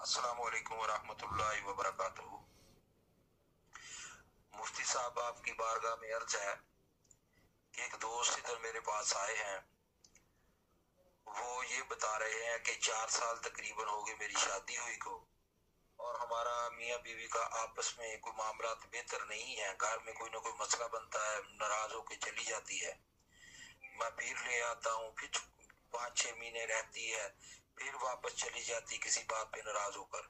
السلام علیکم ورحمۃ اللہ وبرکاتہ۔ مفتی صاحب، آپ کی بارگاہ میں عرض ہے کہ ایک دوست ادھر میرے پاس آئے ہیں، وہ یہ بتا رہے ہیں کہ 4 سال تقریباً ہو گئے میری شادی ہوئی کو، اور ہمارا میاں بیوی کا آپس میں کوئی معاملات بہتر نہیں ہے، گھر میں کوئی نہ کوئی مسئلہ بنتا ہے، ناراض ہو کے چلی جاتی ہے، میں پھر لے آتا ہوں، پھر 5-6 مہینے رہتی ہے، پھر واپس چلی جاتی کسی بات پہ ناراض ہو کر۔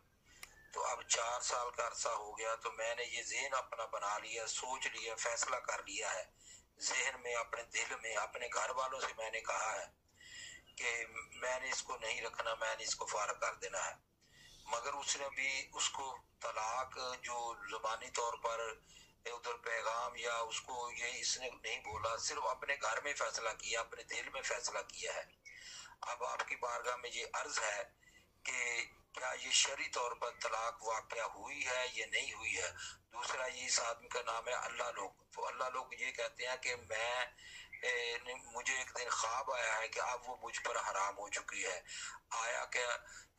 تو اب 4 سال کا عرصہ ہو گیا، تو میں نے یہ ذہن اپنا بنا لیا، سوچ لیا، فیصلہ کر لیا ہے ذہن میں، اپنے دل میں، اپنے گھر والوں سے میں نے کہا ہے کہ میں نے اس کو نہیں رکھنا، میں نے اس کو فارغ کر دینا ہے۔ مگر اس نے بھی اس کو طلاق جو زبانی طور پر ادھر پیغام یا اس کو یہ اس نے نہیں بولا، صرف اپنے گھر میں فیصلہ کیا، اپنے دل میں فیصلہ کیا ہے۔ اب آپ کی بارگاہ میں یہ عرض ہے کہ کیا یہ شرعی طور پر طلاق واقع ہوئی ہے یا نہیں ہوئی ہے؟ دوسرا، یہ اس آدمی کا نام ہے اللہ لوگ، تو اللہ لوگ یہ کہتے ہیں کہ مجھے ایک دن خواب آیا ہے کہ اب وہ مجھ پر حرام ہو چکی ہے۔ آیا کہ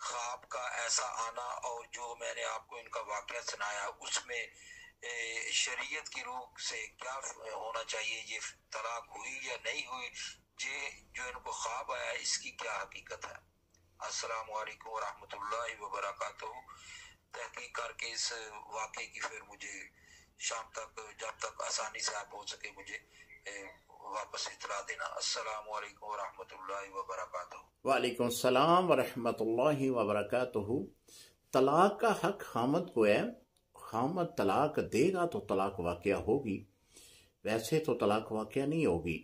خواب کا ایسا آنا اور جو میں نے آپ کو ان کا واقعہ سنایا، اس میں شریعت کی روح سے کیا ہونا چاہیے؟ یہ طلاق ہوئی یا نہیں ہوئی؟ جو ان کو خواب آیا اس کی کیا حقیقت ہے؟ السلام علیکم ورحمۃ اللہ وبرکاتہ۔ تحقیق کر کے اس واقعے کی پھر مجھے شام تک، جب تک آسانی سے آپ ہو سکے، مجھے واپس اطلاع دینا۔ السلام علیکم ورحمۃ اللہ وبرکاتہ۔ وعلیکم السلام ورحمۃ اللہ وبرکاتہ۔ طلاق کا حق خامد کو ہے، خامد طلاق دے گا تو طلاق واقع ہوگی، ویسے تو طلاق واقع نہیں ہوگی۔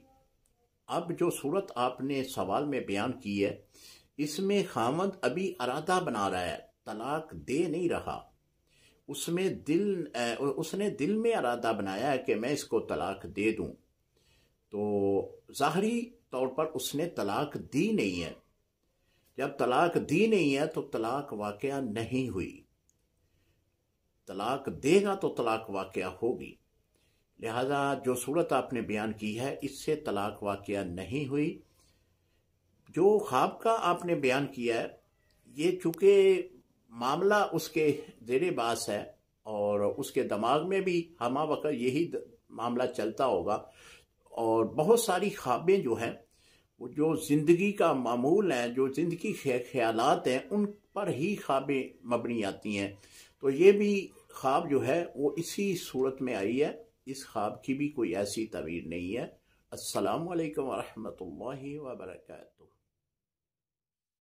اب جو صورت آپ نے سوال میں بیان کی ہے، اس میں خامد ابھی ارادہ بنا رہا ہے، طلاق دے نہیں رہا۔ اس نے دل میں ارادہ بنایا ہے کہ میں اس کو طلاق دے دوں، تو ظاہری طور پر اس نے طلاق دی نہیں ہے۔ جب طلاق دی نہیں ہے تو طلاق واقع نہیں ہوئی، طلاق دے گا تو طلاق واقع ہوگی۔ لہذا جو صورت آپ نے بیان کی ہے، اس سے طلاق واقع نہیں ہوئی۔ جو خواب کا آپ نے بیان کیا ہے، یہ چونکہ معاملہ اس کے زیر باس ہے اور اس کے دماغ میں بھی ہمہ وقت یہی معاملہ چلتا ہوگا، اور بہت ساری خوابیں جو ہیں، جو زندگی کا معمول ہیں، جو زندگی خیالات ہیں، ان پر ہی خوابیں مبنی آتی ہیں۔ تو یہ بھی خواب جو ہے وہ اسی صورت میں آئی ہے، اس خواب کی بھی کوئی ایسی تعبیر نہیں ہے۔ السلام علیکم ورحمۃ اللہ وبرکاتہ۔